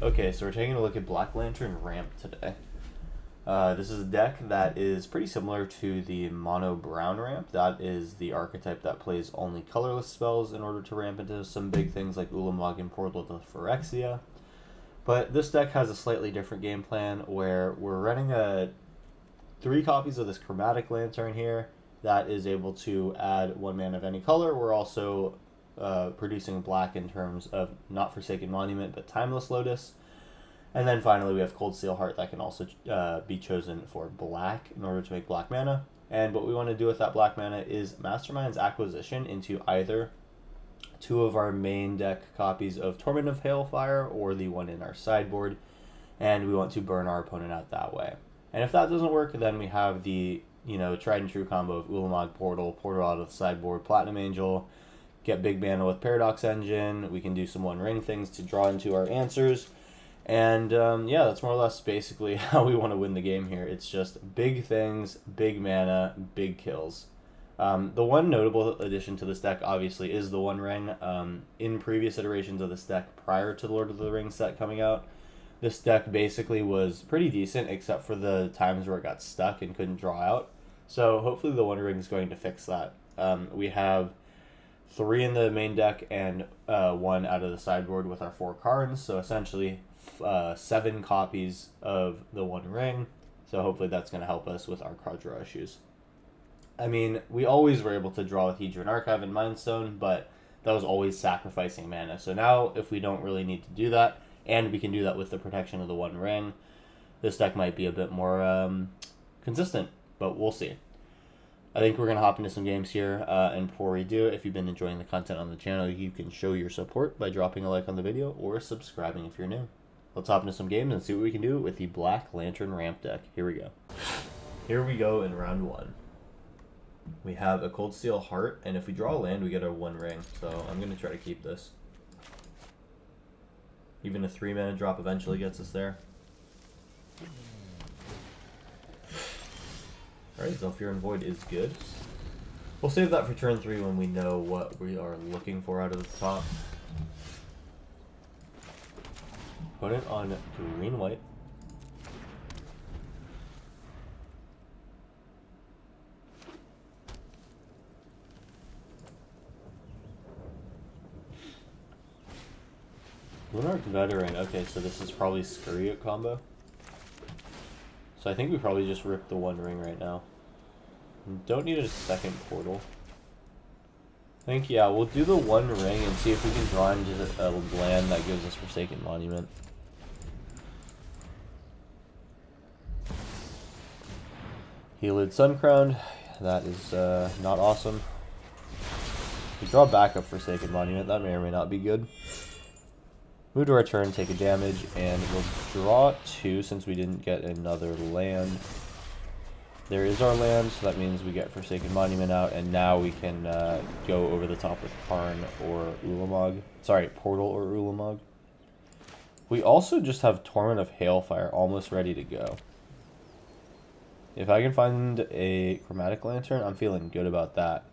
Okay, so we're taking a look at Black Lantern Ramp today. This is a deck that is pretty similar to the Mono Brown Ramp. That is the archetype that plays only colorless spells in order to ramp into some big things like Ulamog and Portal to Phyrexia. But this deck has a slightly different game plan where we're running 3 copies of this Chromatic Lantern here that is able to add 1 mana of any color. We're also producing black in terms of not Forsaken Monument, but Timeless Lotus. And then finally we have Cold Steel Heart that can also be chosen for black in order to make black mana. And what we want to do with that black mana is Mastermind's Acquisition into either 2 of our main deck copies of Torment of Hailfire or the one in our sideboard. And we want to burn our opponent out that way. And if that doesn't work, then we have the tried and true combo of Ulamog, Portal out of the sideboard, Platinum Angel, get big mana with Paradox Engine. We can do some One Ring things to draw into our answers. And yeah, that's more or less basically how we want to win the game here. It's just big things, big mana, big kills. The one notable addition to this deck, obviously, is the One Ring. In previous iterations of this deck prior to the Lord of the Rings set coming out, this deck basically was pretty decent, except for the times where it got stuck and couldn't draw out. So hopefully the One Ring is going to fix that. We have 3 in the main deck and 1 out of the sideboard with our 4 cards. So essentially 7 copies of the One Ring. So hopefully that's going to help us with our card draw issues. I mean, we always were able to draw with Hedron Archive and Mindstone, but that was always sacrificing mana. So now if we don't really need to do that, and we can do that with the protection of the One Ring, this deck might be a bit more consistent, but we'll see. I think we're going to hop into some games here, and before we do, if you've been enjoying the content on the channel, you can show your support by dropping a like on the video or subscribing if you're new. Let's hop into some games and see what we can do with the Black Lantern Ramp deck. Here we go. Here we go in round 1. We have a Cold Steel Heart, and if we draw a land, we get a One Ring, so I'm going to try to keep this. Even a 3 mana drop eventually gets us there. Alright, Zephyr and Void is good. We'll save that for turn 3 when we know what we are looking for out of the top. Opponent on green-white. Lunarch Veteran. Okay, so this is probably Scurryut combo. So I think we probably just rip the One Ring right now. Don't need a second Portal. I think, yeah, we'll do the One Ring and see if we can draw into a land that gives us Forsaken Monument. Healed Suncrown. That is not awesome. We draw back a Forsaken Monument. That may or may not be good. Move to our turn, take a damage, and we'll draw 2 since we didn't get another land. There is our land, so that means we get Forsaken Monument out, and now we can go over the top with Karn or Ulamog. Sorry, Portal or Ulamog. We also just have Torment of Hailfire almost ready to go. If I can find a Chromatic Lantern, I'm feeling good about that.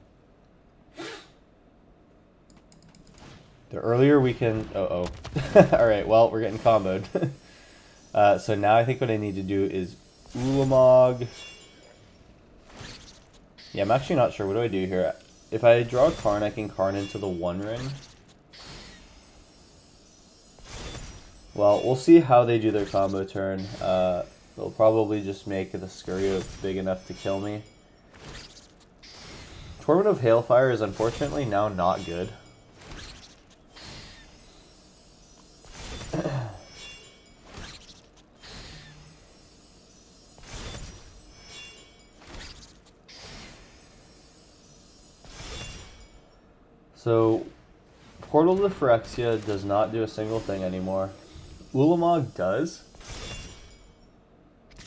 The earlier we can... Alright, well, we're getting comboed. So now I think what I need to do is Ulamog. Yeah, I'm actually not sure. What do I do here? If I draw Karn, I can Karn into the One Ring. Well, we'll see how they do their combo turn. They'll probably just make the Scurryut big enough to kill me. Torment of Hailfire is unfortunately now not good. So, Portal to Phyrexia does not do a single thing anymore. Ulamog does.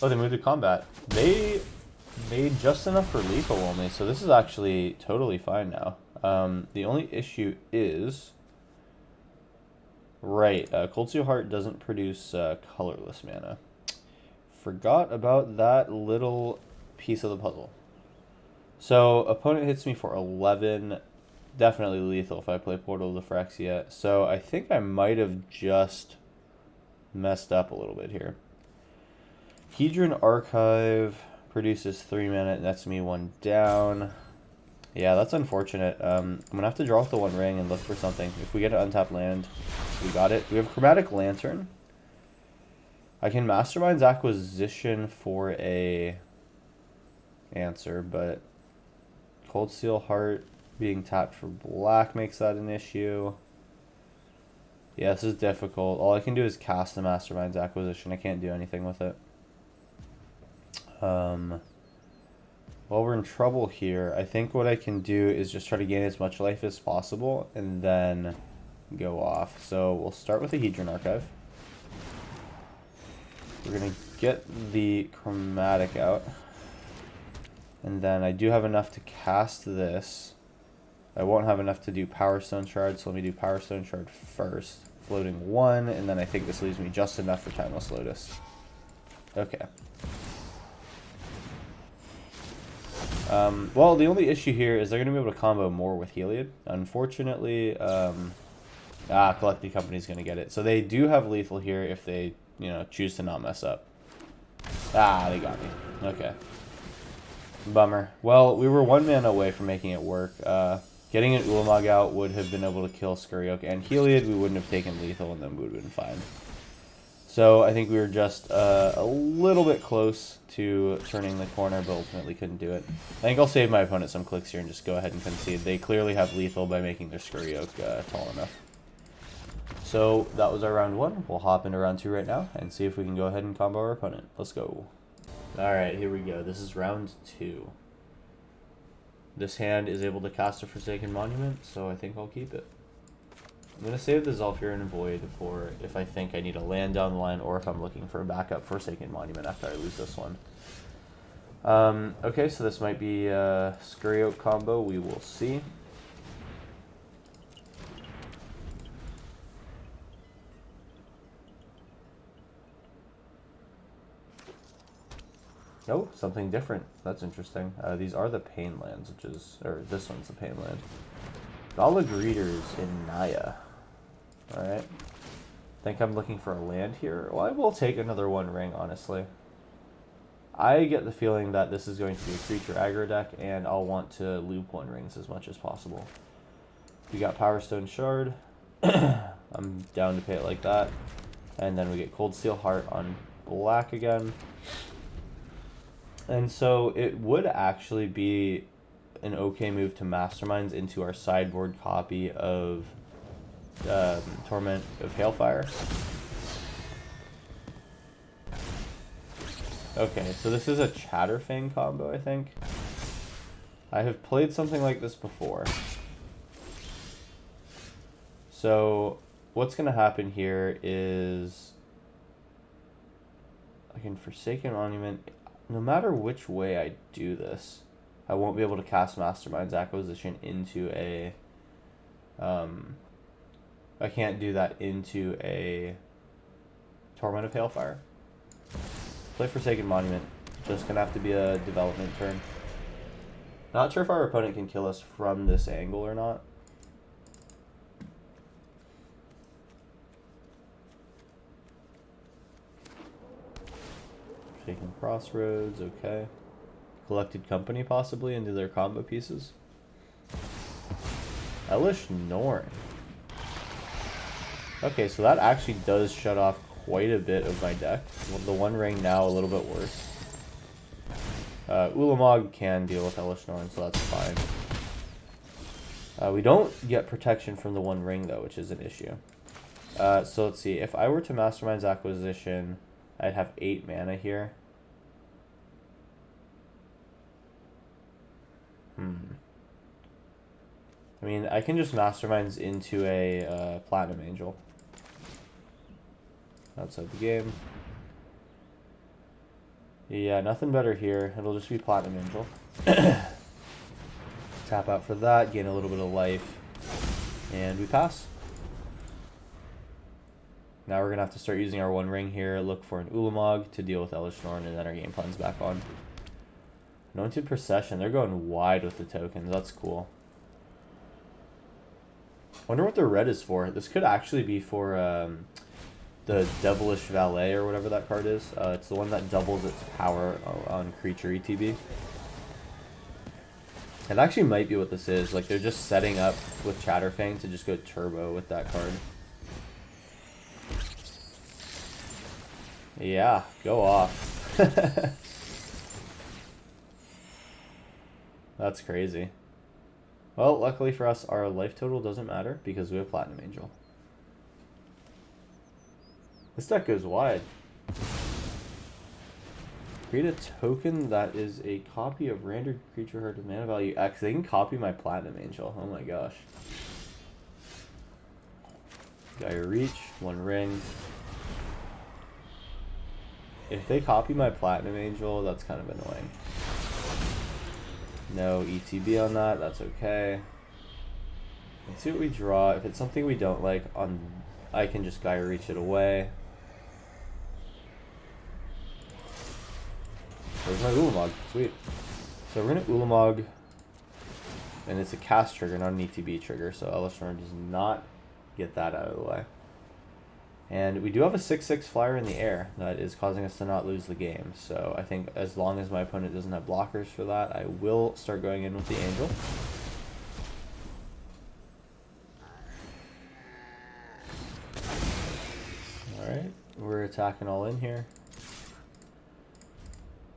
Oh, they moved to combat. They made just enough for lethal only, so this is actually totally fine now. The only issue is... Right, Cold Steel Heart doesn't produce colorless mana. Forgot about that little piece of the puzzle. So, opponent hits me for 11... Definitely lethal if I play Portal to Phyrexia. So I think I might have just messed up a little bit here. Hedron Archive produces 3 mana, that's me 1 down. Yeah, that's unfortunate. I'm going to have to draw with the One Ring and look for something. If we get an untapped land, we got it. We have Chromatic Lantern. I can Mastermind's Acquisition for a answer, but Cold Steel Heart being tapped for black makes that an issue. Yeah, this is difficult. All I can do is cast the Mastermind's Acquisition. I can't do anything with it. Well, we're in trouble here. I think what I can do is just try to gain as much life as possible and then go off. So we'll start with the Hedron Archive. We're going to get the Chromatic out. And then I do have enough to cast this. I won't have enough to do Power Stone Shard, so let me do Power Stone Shard first. Floating 1, and then I think this leaves me just enough for Timeless Lotus. Okay. Well, the only issue here is they're going to be able to combo more with Heliod. Unfortunately, Collected Company's going to get it. So they do have lethal here if they, choose to not mess up. They got me. Okay. Bummer. Well, we were 1 mana away from making it work. Getting an Ulamog out would have been able to kill Scurryoak and Heliod. We wouldn't have taken lethal and then we would have been fine. So I think we were just a little bit close to turning the corner, but ultimately couldn't do it. I think I'll save my opponent some clicks here and just go ahead and concede. They clearly have lethal by making their Scurryoak tall enough. So that was our round 1. We'll hop into round 2 right now and see if we can go ahead and combo our opponent. Let's go. Alright, here we go. This is round 2. This hand is able to cast a Forsaken Monument, so I think I'll keep it. I'm going to save the Zhalfir and Void for if I think I need a land down the line or if I'm looking for a backup Forsaken Monument after I lose this one. Okay, so this might be a Scurryoak combo. We will see. Oh, something different. That's interesting. These are the Pain lands, which is... or this one's the Pain land. Gala Greeters in Naya. Alright. Think I'm looking for a land here? Well, I will take another One Ring, honestly. I get the feeling that this is going to be a creature aggro deck, and I'll want to loop One Rings as much as possible. We got Power Stone Shard. I'm down to pay it like that. And then we get Cold Steel Heart on black again. And so it would actually be an okay move to Masterminds into our sideboard copy of Torment of Hailfire. Okay, so this is a Chatterfang combo, I think. I have played something like this before. So what's going to happen here is I can Forsaken Monument. No matter which way I do this, I won't be able to cast Mastermind's Acquisition into a... I can't do that into a Torment of Hailfire. Play Forsaken Monument. Just gonna have to be a development turn. Not sure if our opponent can kill us from this angle or not. Taking Crossroads, okay. Collected Company possibly into their combo pieces. Elesh Norn. Okay, so that actually does shut off quite a bit of my deck. The One Ring now a little bit worse. Ulamog can deal with Elesh Norn, so that's fine. We don't get protection from the One Ring though, which is an issue. So let's see, if I were to Mastermind's Acquisition, I'd have 8 mana here. I mean, I can just Masterminds into a Platinum Angel. Outside the game. Yeah, nothing better here. It'll just be Platinum Angel. Tap out for that, gain a little bit of life, and we pass. Now we're going to have to start using our One Ring here, look for an Ulamog to deal with Elesh Norn, and then our game plan's back on. Anointed Procession, they're going wide with the tokens, that's cool. Wonder what the red is for. This could actually be for the Devilish Valet or whatever that card is. It's the one that doubles its power on creature ETB. It actually might be what this is. Like, they're just setting up with Chatterfang to just go turbo with that card. Yeah, go off. That's crazy. Well, luckily for us, our life total doesn't matter because we have Platinum Angel. This deck goes wide. Create a token that is a copy of random creature card with mana value X. They can copy my Platinum Angel. Oh my gosh. Gaia Reach, 1 ring. If they copy my Platinum Angel, that's kind of annoying. No ETB on that, that's okay. Let's see what we draw. If it's something we don't like, I can just Gaia Reach it away. There's my Ulamog. Sweet. So we're going to Ulamog, and it's a cast trigger, not an ETB trigger, so Elishnorn does not get that out of the way. And we do have a 6/6 flyer in the air that is causing us to not lose the game. So I think as long as my opponent doesn't have blockers for that, I will start going in with the Angel. Alright, we're attacking all in here.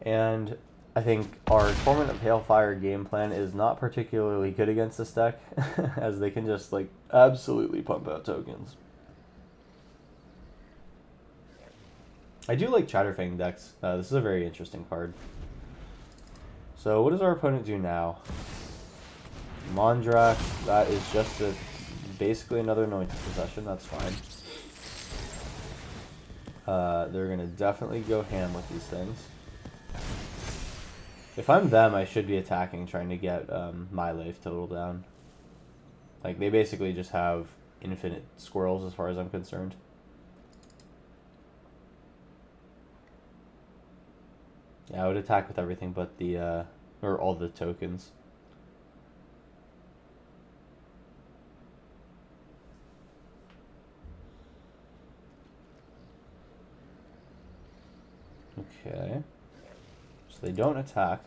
And I think our Torment of Hailfire game plan is not particularly good against this deck, as they can just like absolutely pump out tokens. I do like Chatterfang decks. This is a very interesting card. So what does our opponent do now? Mondrak, that is just basically another Anointed Possession, that's fine. They're going to definitely go ham with these things. If I'm them, I should be attacking, trying to get my life total down. Like, they basically just have infinite squirrels as far as I'm concerned. Yeah, I would attack with everything but the, or all the tokens. Okay. So they don't attack.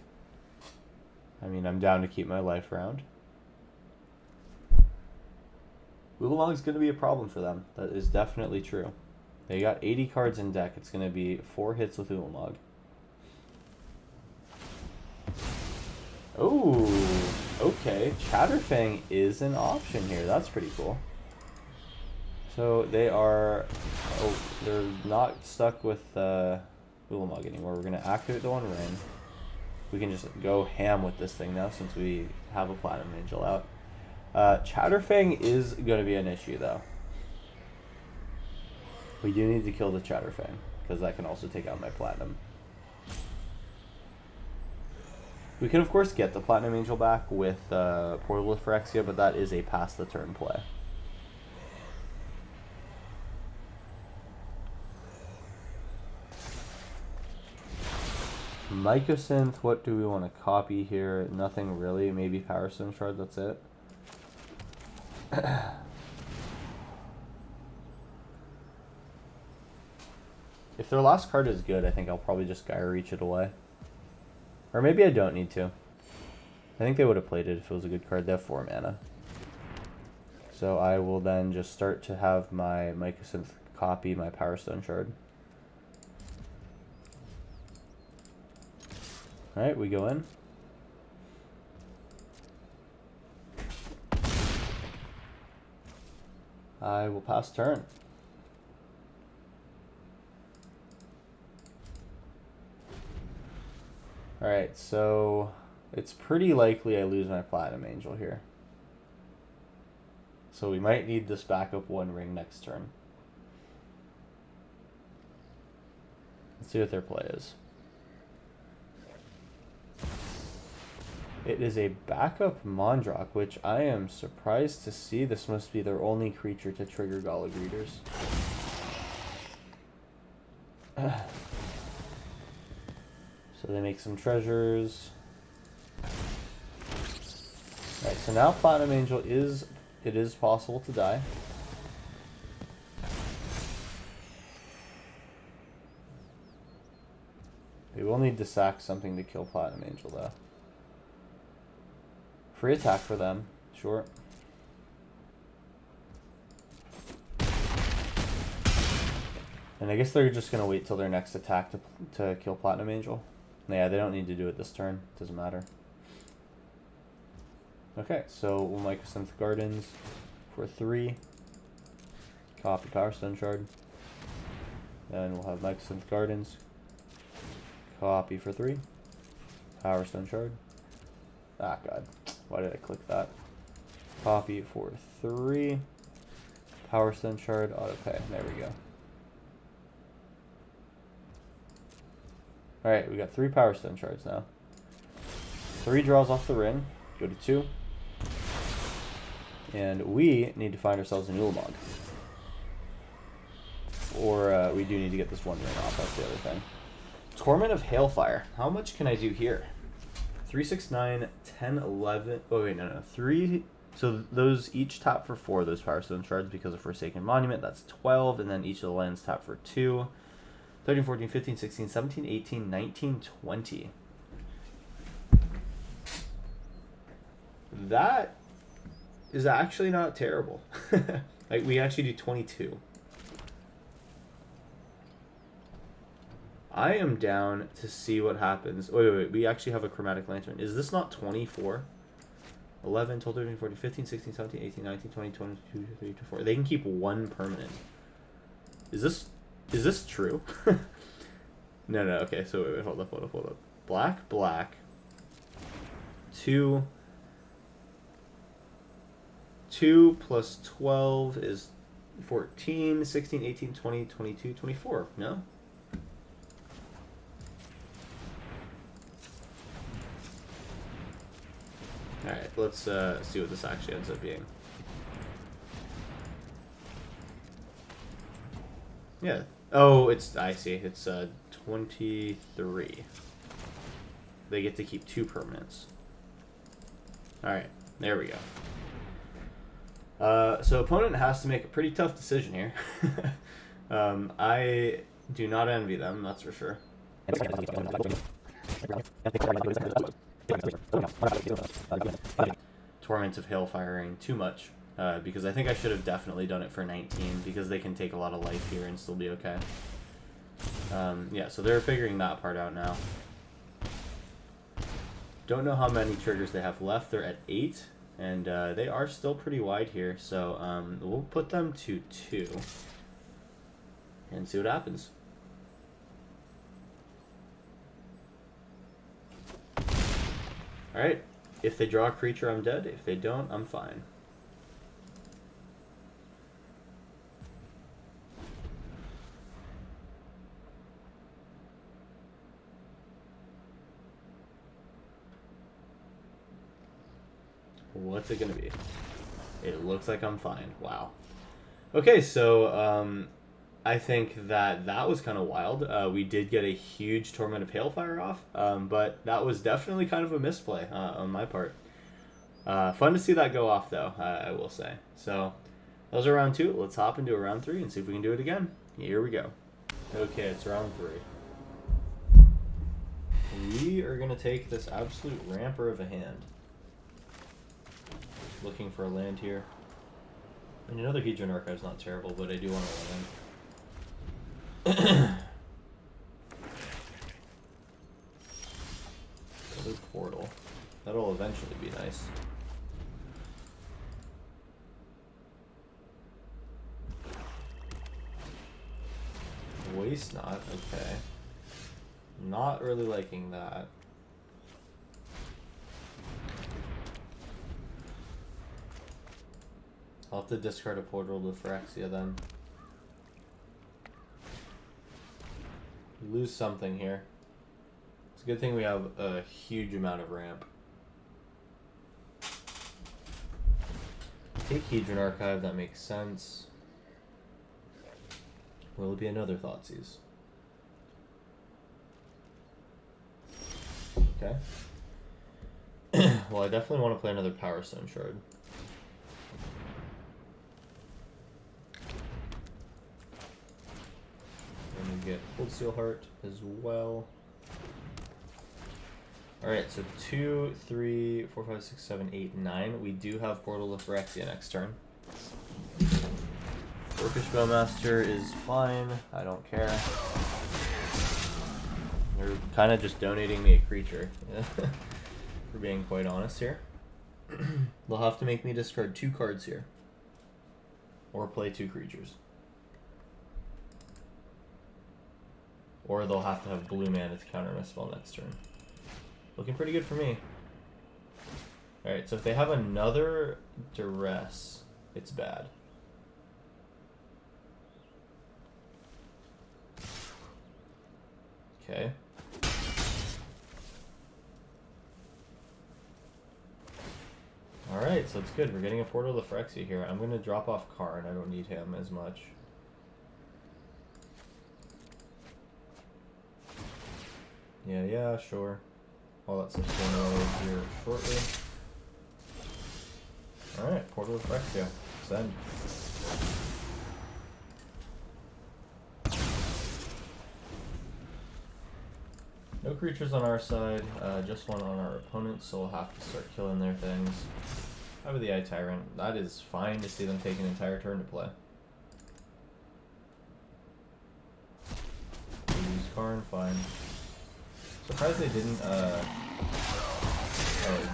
I mean, I'm down to keep my life round. Ulamog is going to be a problem for them. That is definitely true. They got 80 cards in deck. It's going to be 4 hits with Ulamog. Oh, okay. Chatterfang is an option here. That's pretty cool. So they are... Oh, they're not stuck with Ulamog anymore. We're going to activate the 1 ring. We can just go ham with this thing now since we have a Platinum Angel out. Chatterfang is going to be an issue, though. We do need to kill the Chatterfang, because that can also take out my Platinum. We can, of course, get the Platinum Angel back with Portal of Phyrexia, but that is a pass-the-turn play. Mycosynth, what do we want to copy here? Nothing really. Maybe Power Stone Shard, that's it. If their last card is good, I think I'll probably just Gaia Reach it away. Or maybe I don't need to. I think they would have played it if it was a good card. They have 4 mana. So I will then just start to have my Mycosynth copy my Power Stone Shard. Alright, we go in. I will pass turn. Alright, so it's pretty likely I lose my Platinum Angel here. So we might need this backup 1 ring next turn. Let's see what their play is. It is a backup Mondrak, which I am surprised to see. This must be their only creature to trigger Gala Greeters. So they make some treasures. Alright, so now Platinum Angel it is possible to die. We will need to sack something to kill Platinum Angel, though. Free attack for them, sure. And I guess they're just going to wait till their next attack to kill Platinum Angel. Yeah, they don't need to do it this turn. Doesn't matter. Okay, so we'll Mycosynth Gardens for 3. Copy Power Stone Shard. Then we'll have Mycosynth Gardens. Copy for 3. Power Stone Shard. Ah, God. Why did I click that? Copy for 3. Power Stone Shard. Okay, there we go. Alright, we got 3 Power Stone Shards now. 3 draws off the ring. Go to 2. And we need to find ourselves an Ulamog. Or we do need to get this one ring off, that's the other thing. Torment of Hailfire. How much can I do here? 3, 6, 9, 10, 11. Oh, wait, no. 3. So those each tap for 4 of those Power Stone Shards because of Forsaken Monument. That's 12. And then each of the lands tap for 2. 13, 14, 15, 16, 17, 18, 19, 20. That is actually not terrible. Like, we actually do 22. I am down to see what happens. Wait. We actually have a Chromatic Lantern. Is this not 24? 11, 12, 13, 14, 15, 16, 17, 18, 19, 20, 22, 23, 24. They can keep 1 permanent. Is this true? No. Okay, so wait, hold up. Black. 2 plus 12 is 14, 16, 18, 20, 22, 24. No? Alright, let's see what this actually ends up being. Yeah. Oh, I see. It's 23. They get to keep 2 permanents. Alright, there we go. So opponent has to make a pretty tough decision here. I do not envy them, that's for sure. Torment of Hailfiring too much. Because I think I should have definitely done it for 19 because they can take a lot of life here and still be okay. Yeah, so they're figuring that part out now. Don't know how many triggers they have left. They're at 8, and they are still pretty wide here. So we'll put them to 2 and see what happens. Alright, if they draw a creature, I'm dead. If they don't, I'm fine. What's it gonna be? It looks like I'm fine. Wow. Okay, so I think that was kind of wild. We did get a huge Torment of Hailfire off, but that was definitely kind of a misplay on my part. Fun to see that go off, though, I will say. So that was round 2. Let's hop into a round 3 and see if we can do it again. Here we go. Okay, it's round 3. We are going to take this absolute ramper of a hand. Looking for a land here. And another Hedron Archive is not terrible, but I do want a land. Another portal. That'll eventually be nice. Waste not, okay. Not really liking that. I'll have to discard a portal to Phyrexia then. Lose something here. It's a good thing we have a huge amount of ramp. Take Hedron Archive, that makes sense. Will it be another Thoughtseize? Okay. Well, I definitely want to play another Power Stone Shard. And we get Cold Steel Heart as well. Alright, so 2, 3, 4, 5, 6, 7, 8, 9. We do have Portal of Phyrexia next turn. Orcish Bowmaster is fine. I don't care. They're kind of just donating me a creature. For being quite honest here. They'll have to make me discard 2 cards here. Or play 2 creatures. Or they'll have to have blue mana to counter my spell next turn. Looking pretty good for me. Alright, so if they have another Duress, it's bad. Okay. Alright, so it's good. We're getting a Portal of Phyrexia here. I'm going to drop off Karn. I don't need him as much. Yeah, sure. All that stuff's going on here shortly. Alright, Portal of Phyrexia. Send. No creatures on our side, just one on our opponent, so we'll have to start killing their things. How about the Eye Tyrant? That is fine to see them take an entire turn to play. Use Karn, fine. Surprised they didn't, oh,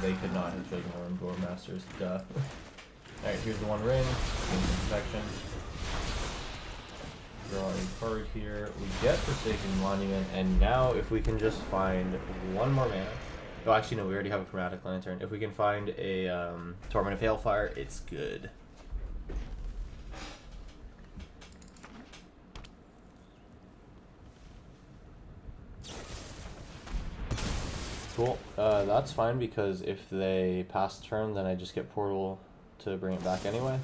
they could not have chosen Worm Door Masters, duh. Alright, here's the 1 ring, gain some protection. Draw a card here. We get Forsaken Monument, and now if we can just find 1 more mana. Oh, actually, no, we already have a Chromatic Lantern. If we can find a Torment of Hailfire, it's good. Cool. That's fine because if they pass turn, then I just get Portal to bring it back anyway.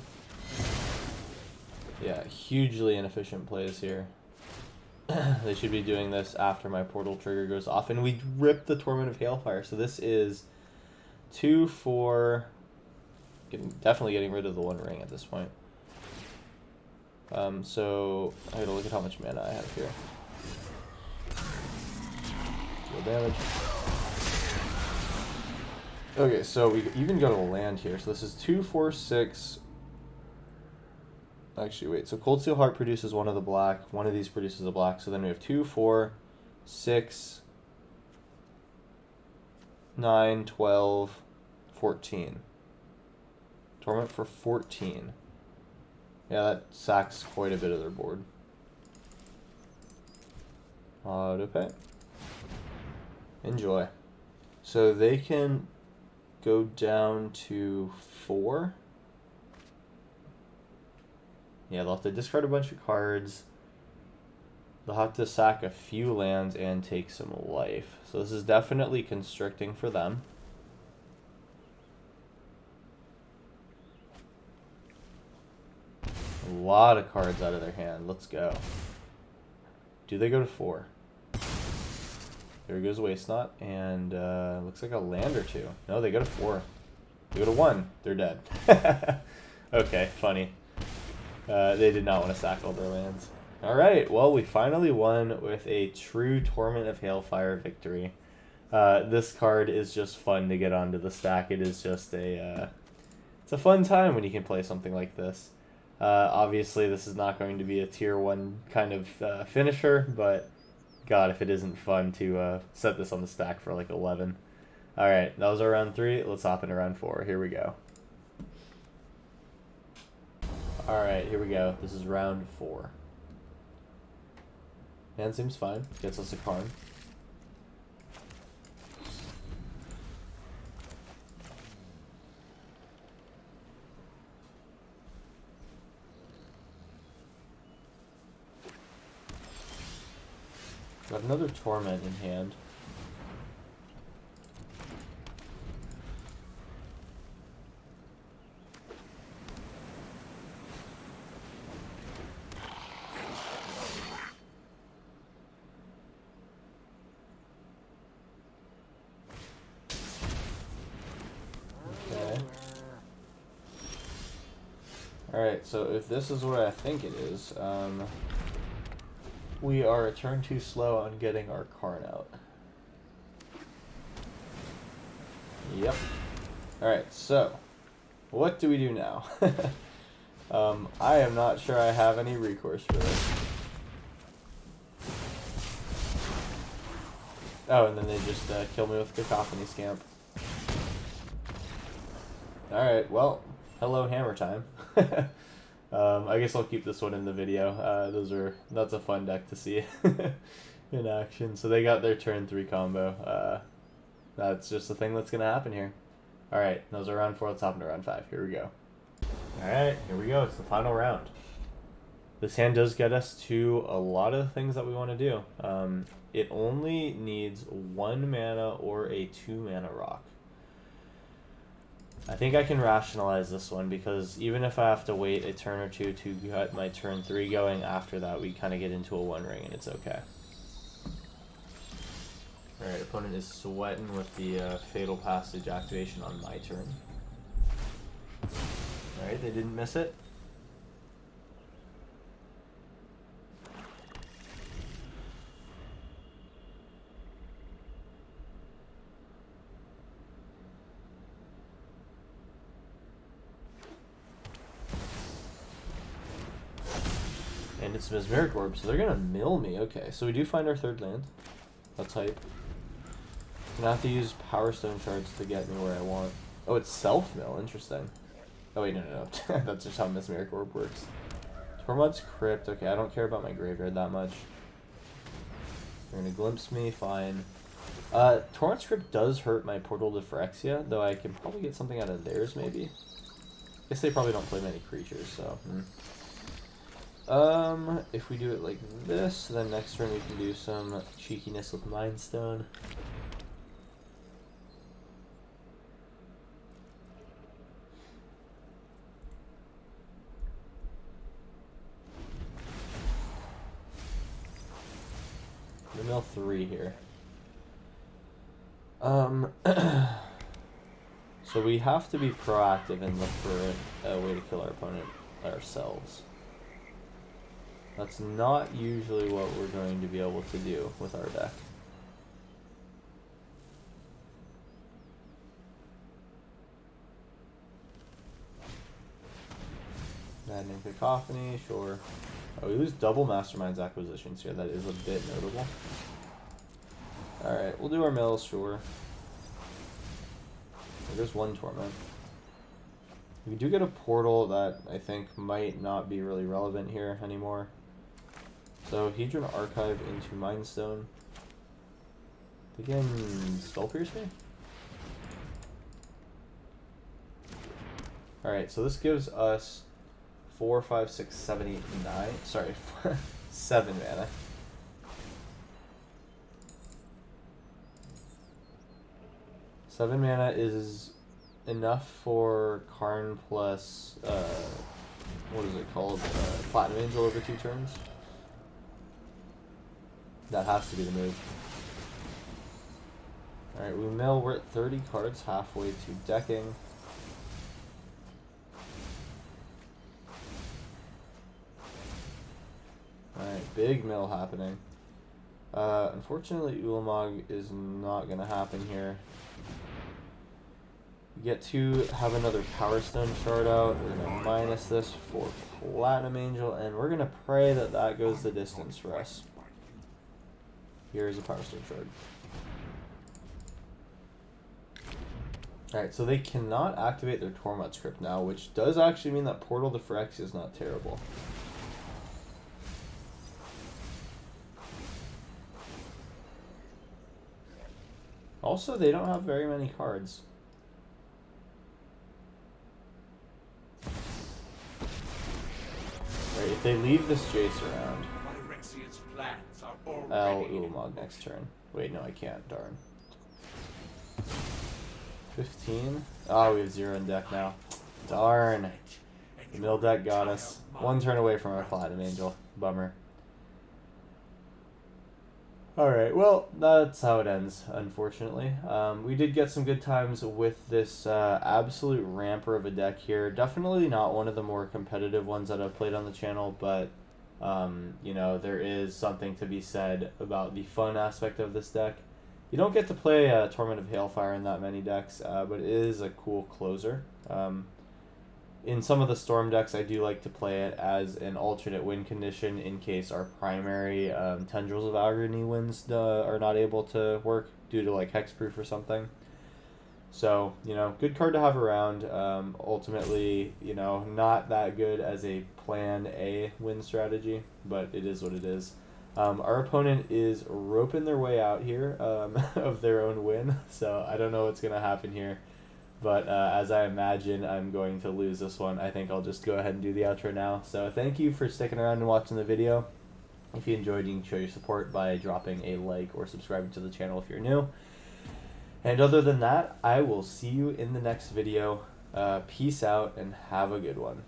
Yeah, hugely inefficient plays here. They should be doing this after my Portal trigger goes off. And we ripped the Torment of Hailfire. So this is 2, 4... definitely getting rid of the 1 ring at this point. So I gotta look at how much mana I have here. Deal damage. Okay, so we even got a land here. So this is 2, 4, 6... Actually, wait. So Cold Steel Heart produces 1 of the black. 1 of these produces a black. So then we have 2, 4, 6, 9, 12, 14. Torment for 14. Yeah, that sacks quite a bit of their board. Autopay. Enjoy. So they can go down to 4. Yeah, they'll have to discard a bunch of cards. They'll have to sack a few lands and take some life. So this is definitely constricting for them. A lot of cards out of their hand. Let's go. Do they go to 4? There goes Waste Not. And looks like a land or 2. No, they go to 4. They go to 1. They're dead. Okay, funny. They did not want to sack all their lands. Alright, well, we finally won with a true Torment of Hailfire victory. This card is just fun to get onto the stack. It is just a... it's a fun time when you can play something like this. Obviously, this is not going to be a tier 1 kind of finisher, but god, if it isn't fun to set this on the stack for like 11. Alright, that was our round 3. Let's hop into round 4. Here we go. Alright, here we go. This is round 4. Hand seems fine. Gets us a Karn. Got another Torment in hand. Alright, so if this is what I think it is, we are a turn too slow on getting our Karn out. Yep. Alright, so what do we do now? I am not sure I have any recourse for this. Oh, and then they just kill me with Cacophony Scamp. Alright, well, hello hammer time. I guess I'll keep this one in the video. That's a fun deck to see in action. So they got their turn 3 combo. That's just the thing that's going to happen here. Alright, those are round 4, let's hop into round 5. Here we go. Alright, here we go. It's the final round. This hand does get us to a lot of things that we want to do. It only needs 1 mana or a 2 mana rock. I think I can rationalize this one because even if I have to wait a turn or two to get my turn 3 going, after that we kind of get into a 1 ring and it's okay. Alright, opponent is sweating with the Fatal Passage activation on my turn. Alright, they didn't miss it. And it's Mesmeric Orb, so they're gonna mill me. Okay, so we do find our 3rd land. That's hype. I'm gonna have to use Power Stone shards to get me where I want. Oh, it's self-mill. Interesting. Oh, wait, no. That's just how Mesmeric Orb works. Tormod's Crypt. Okay, I don't care about my graveyard that much. They're gonna glimpse me. Fine. Tormod's Crypt does hurt my Portal to Phyrexia, though I can probably get something out of theirs, maybe. Guess they probably don't play many creatures, so... if we do it like this, then next turn we can do some cheekiness with Mind Stone. We mill 3 here. So we have to be proactive and look for a way to kill our opponent ourselves. That's not usually what we're going to be able to do with our deck. Maddening Cacophony, sure. Oh, we lose double Mastermind's acquisitions here. That is a bit notable. Alright, we'll do our mills, sure. There's 1 Torment. We do get a portal that I think might not be really relevant here anymore. So Hedron Archive into Mind Stone. They can Spell Pierce me? Alright, so this gives us 4, 5, 6, 7, 8, 9. Sorry, 7 mana. Seven mana is enough for Karn plus, what is it called? Platinum Angel over 2 turns. That has to be the move. Alright, we mill. We're at 30 cards, halfway to decking. Alright, big mill happening. Unfortunately, Ulamog is not going to happen here. We get to have another Power Stone shard out. We're going to minus this for Platinum Angel, and we're going to pray that that goes the distance for us. Here's a Power Stone shard. Alright, so they cannot activate their Tormod's Crypt now, which does actually mean that Portal to Phyrexia is not terrible. Also, they don't have very many cards. Alright, if they leave this Jace around, I'll Ulamog next turn. Wait, no, I can't. Darn. 15? Oh, we have 0 in deck now. Darn. The mill deck got us. 1 turn away from our Platinum Angel. Bummer. Alright, well, that's how it ends, unfortunately. We did get some good times with this absolute ramper of a deck here. Definitely not one of the more competitive ones that I've played on the channel, but, you know, there is something to be said about the fun aspect of this deck. You don't get to play Torment of Hailfire in that many decks, but it is a cool closer. In some of the Storm decks, I do like to play it as an alternate win condition in case our primary Tendrils of Agony wins are not able to work due to like Hexproof or something. So, good card to have around. Ultimately, not that good as a plan A win strategy, but it is what it is. Our opponent is roping their way out here of their own win, so I don't know what's going to happen here. But as I imagine I'm going to lose this one, I think I'll just go ahead and do the outro now. So thank you for sticking around and watching the video. If you enjoyed, you can show your support by dropping a like or subscribing to the channel if you're new. And other than that, I will see you in the next video. Peace out and have a good one.